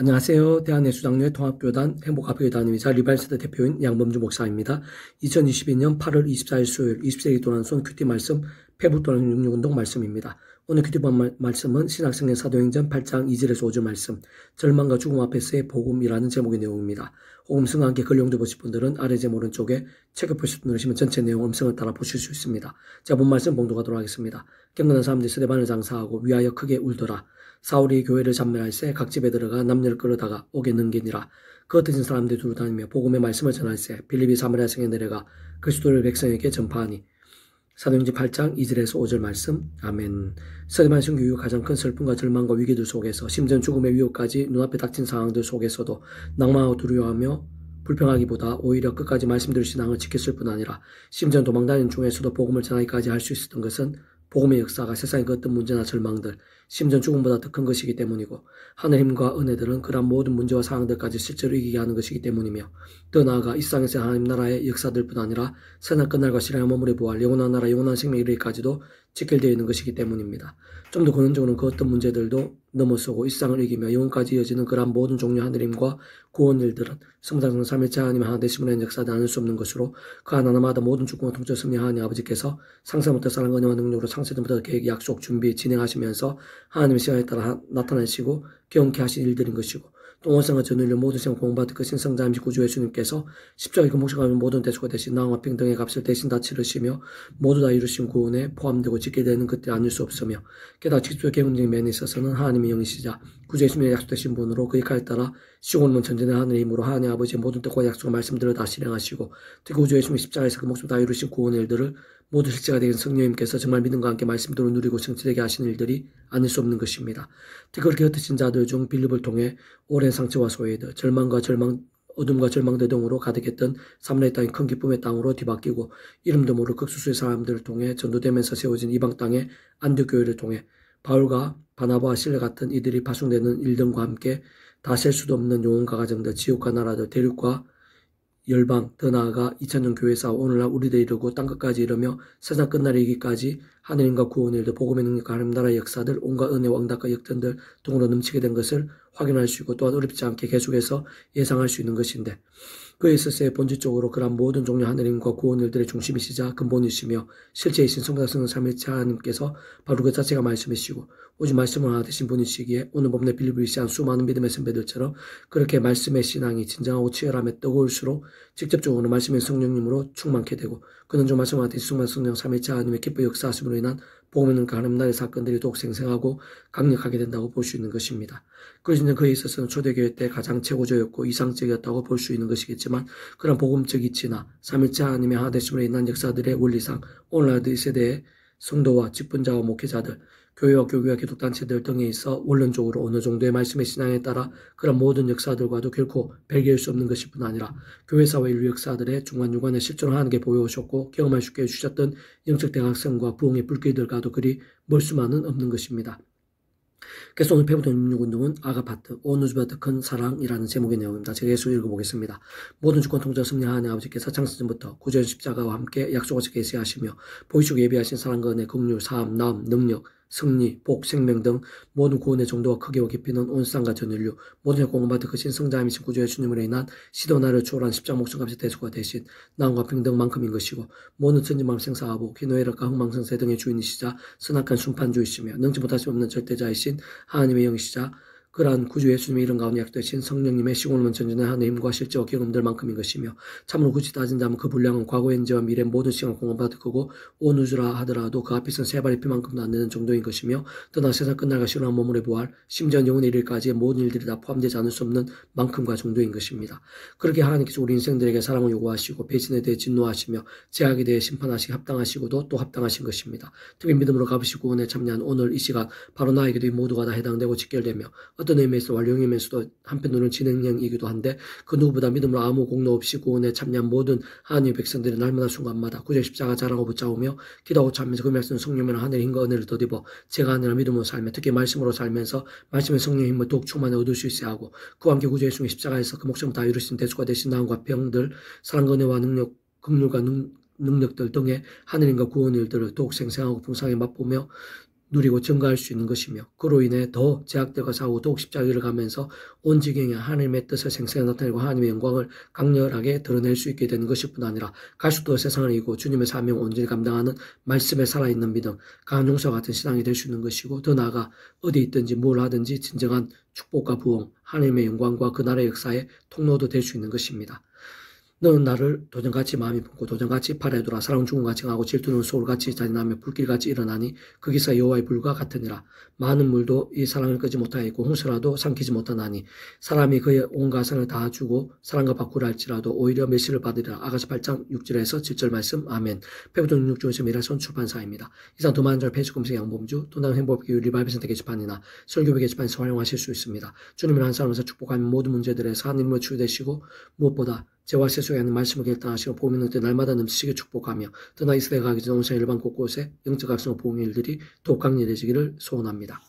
안녕하세요. 대한예수장로회 통합교단 행복합교회 담임이자 리발세대 대표인 양범주 목사입니다. 2022년 8월 24일 수요일 20세기 도난손 큐티 말씀 폐부도난 66운동 말씀입니다. 오늘 큐티 말씀은 신학생의 사도행전 8장 2절에서 5절 말씀 절망과 죽음 앞에서의 복음이라는 제목의 내용입니다. 혹음성과 함께 글 용도 보실 분들은 아래 제목 오른쪽에 체크 표시 누르시면 전체 내용 음성을 따라 보실 수 있습니다. 자, 본 말씀 봉독하도록 하겠습니다. 경건한 사람들이 스데반을 장사하고 위하여 크게 울더라. 사울이 교회를 잔멸할세 각 집에 들어가 남녀를 끌어다가 옥에 넘기니라. 그 흩어진 사람들이 두루 다니며 복음의 말씀을 전할세 빌립이 사마리아 성에 내려가 그리스도를 백성에게 전파하니. 사도행전 8장 2절에서 5절 말씀. 아멘. 스데반 선교 이후 가장 큰 슬픔과 절망과 위기들 속에서 심지어 죽음의 위협까지 눈앞에 닥친 상황들 속에서도 낭만하고 두려워하며 불평하기보다 오히려 끝까지 말씀대로 신앙을 지켰을 뿐 아니라 심지어 도망다니는 중에서도 복음을 전하기까지 할 수 있었던 것은 복음의 역사가 세상의 그 어떤 문제나 절망들, 심지어 죽음보다 더 큰 것이기 때문이고 하늘의 힘과 은혜들은 그러한 모든 문제와 상황들까지 실제로 이기게 하는 것이기 때문이며 더 나아가 이 세상에서 하나님 나라의 역사들뿐 아니라 선한 끝날과 신앙의 머물의 부활, 영원한 나라, 영원한 생명에 이르기까지도 직결되어 있는 것이기 때문입니다. 좀 더 근원적으로는 그 어떤 문제들도 넘어서고 이 세상을 이기며 영원까지 이어지는 그러한 모든 종류 하늘의 힘과 구원 일들은 성장성 삼일체 하나님의 하나 되심을 한 역사도 나눌 수 없는 것으로 그 하나마다 모든 주권과 통치를 승리하니 아버지께서 상상부터 사랑과 은혜와 능력으로 창세전부터 계획, 약속, 준비, 진행하시면서 하나님의 시간에 따라 나타내시고 경험케 하신 일들인 것이고 또 온상과 전율로 모든 생을 공부받을 그 신성자임시 구주 예수님께서 십자가의 그 목숨을 모든 대수가 되신 나와 평등의 값을 대신 다 치르시며 모두 다 이루신 구원에 포함되고 짓게 되는 그때 아닐 수 없으며 게다가 직접 경험적인 면에 있어서는 하나님의 영이시자 구주 예수님의 약속되신 분으로 그 역할에 따라 시골문 전전의 하늘의 힘으로 하나님 아버지의 모든 뜻과 약속과 말씀들을 다 실행하시고 특히 구주 예수님의 십자가에서 그 목숨 다 이루신 구원의 일들을 모두 실제가 되는 성령님께서 정말 믿음과 함께 말씀대로 누리고 성취되게 하시는 일들이 아닐 수 없는 것입니다. 특히 그렇게 흩어진 자들 중 빌립을 통해 오랜 상처와 소외들, 어둠과 절망들 등으로 가득했던 사마리아 땅이 큰 기쁨의 땅으로 뒤바뀌고 이름도 모를 극소수의 사람들을 통해 전도되면서 세워진 이방 땅의 안디옥교회를 통해 바울과 바나바와 실레 같은 이들이 파송되는 일들과 함께 다 셀 수도 없는 영혼과 가정들, 지옥과 나라들, 대륙과 열방, 더 나아가 2000년 교회사 오늘날 우리들이 이르고 땅끝까지 이르며 세상 끝날에 이기까지 하느님과 구원의 일들, 복음의 능력과 하나님 나라의 역사들, 온갖 은혜와 응답과 역전들 등으로 넘치게 된 것을 확인할 수 있고 또한 어렵지 않게 계속해서 예상할 수 있는 것인데 그에 있어서의 본질적으로 그러한 모든 종류 하느님과 구원 일들의 중심이시자 근본이시며 실제이신 성자성은 삼일체 하나님께서 바로 그 자체가 말씀이시고 오직 말씀을 하나 되신 분이시기에 오늘 본문의 빌립을 위시한 수많은 믿음의 선배들처럼 그렇게 말씀의 신앙이 진정하고 치열함에 뜨거울수록 직접적으로 말씀의 성령님으로 충만케 되고 그는 좀 말씀 하나 되신 충만 성령 삼일체 하나님의 기뻐 역사하심으로 인한 복음 있는 하나님 나라의 사건들이 더욱 생생하고 강력하게 된다고 볼 수 있는 것입니다. 그래서 그에 있어서는 초대교회 때 가장 최고조였고 이상적이었다고 볼 수 있는 것이겠지만 그런 복음적 이치나 삼일체 하나님의 하나 되심으로 인한 역사들의 원리상 오늘날의 세대의 성도와 직분자와 목회자들, 교회와 교회와 기독단체들 등에 있어 원론적으로 어느 정도의 말씀의 신앙에 따라 그런 모든 역사들과도 결코 별개일 수 없는 것일 뿐 아니라 교회사와 인류 역사들의 중간중간에 실존을 하는 게 보여오셨고 경험할 수 있게 해주셨던 영적 대각성과 부흥의 불길들과도 그리 멀 수만은 없는 것입니다. 그래서 오늘 폐부도난 66운동은 아가파트, 오누즈바트 큰 사랑이라는 제목의 내용입니다. 제가 예수 읽어보겠습니다. 모든 주권 통치와 승리하는 아버지께서 창세전부터 구전 십자가와 함께 약속을 계시하시며 보이시고 예비하신 사랑과 은혜, 긍휼, 사함, 나음, 능력, 승리, 복, 생명 등 모든 구원의 정도와 크기와 깊이는 온 세상과 전 인류 모든 공헌받을 그 신성자이신 구주 예수님으로 인한 시도나를 초월한 십자가 목숨값의 대속과 대신 나음과 평등만큼인 것이고 모든 천지만물 생사하고 기노애락과 흥망성쇠 등의 주인이시자 선악한 심판주이시며 능지 못할 수 없는 절대자이신 하나님의 영이시자 그러한 구주 예수님의 이름 가운데 약되신 성령님의 시골문 전전의 하나님과 실제와 경험들만큼인 것이며 참으로 굳이 따진다면 그 분량은 과거 현재와 미래 모든 시간 공헌받을 거고 온 우주라 하더라도 그 앞에선 세 발의 피만큼도 안 되는 정도인 것이며 떠나 세상 끝날과 시원한 몸물의 부활 심지어 영혼의 일일까지의 모든 일들이 다 포함되지 않을 수 없는 만큼과 정도인 것입니다. 그렇게 하나님께서 우리 인생들에게 사랑을 요구하시고 배신에 대해 진노하시며 제약에 대해 심판하시기 합당하시고도 또 합당하신 것입니다. 특히 믿음으로 값으시고 구원에 참여한 오늘 이 시간 바로 나에게도 이 모두가 다 해당되고 직결되며 어떤 의미에서 완료임에서도 한편으로는 진행형이기도 한데 그 누구보다 믿음으로 아무 공로 없이 구원에 참여한 모든 하나님의 백성들이 날마다 순간마다 구주 십자가 자랑하고 붙잡으며 기도하고 참면서 그 말씀 성령이나 하늘의 힘과 은혜를 더입어 제가 아니라 믿음으로 살며 특히 말씀으로 살면서 말씀의 성령의 힘을 더욱 충만히 얻을 수 있어야 하고 그와 함께 구주 예수님의 십자가에서 그 목숨을 다 이루신 대수가 되신 나음과 병들 사랑과 은혜와 능력 긍휼과 능력들 등의 하늘님과 구원의 일들을 더욱 생생하고 풍성하게 맛보며 누리고 증가할 수 있는 것이며 그로 인해 더 제약들과 싸우고 더욱 십자가를 가면서 온 지경에 하나님의 뜻을 생생히 나타내고 하나님의 영광을 강렬하게 드러낼 수 있게 되는 것일 뿐 아니라 갈수록 더 세상을 이기고 주님의 사명을 온전히 감당하는 말씀에 살아있는 믿음, 강한 용사와 같은 신앙이 될 수 있는 것이고 더 나아가 어디 있든지 뭘 하든지 진정한 축복과 부흥, 하나님의 영광과 그 나라의 역사의 통로도 될 수 있는 것입니다. 너는 나를 도전같이 마음이 품고 도전같이 팔에 두라. 사랑 죽음같이 강하고 질투는 소울같이 잔인하며 불길같이 일어나니 그 기사 여호와의 불과 같으니라. 많은 물도 이 사랑을 끄지 못하였고 홍수라도 삼키지 못하나니 사람이 그의 온 가산을 다 주고 사랑과 바꾸라 할지라도 오히려 멸시를 받으리라. 아가서 8장 6절에서 7절 말씀. 아멘. 페브돈 66중에서 미라손 출판사입니다. 이상 더 많은 절 페이스 검색 양범주 돈당 행복교육 리바이브 센터 게시판이나 설교배 게시판에서 활용하실 수 있습니다. 주님을 한 사람에서 축복하면 모든 문제들에서 하나님을 치유되시고 무엇보다 재와 세속에 하는 말씀을 결단하시고 복음이 너때 날마다 넘치게 축복하며 떠나 이스라엘 가기 전 온 세상 일반 곳곳에 영적 각성 복음의 일들이 더욱 강렬해지기를 소원합니다.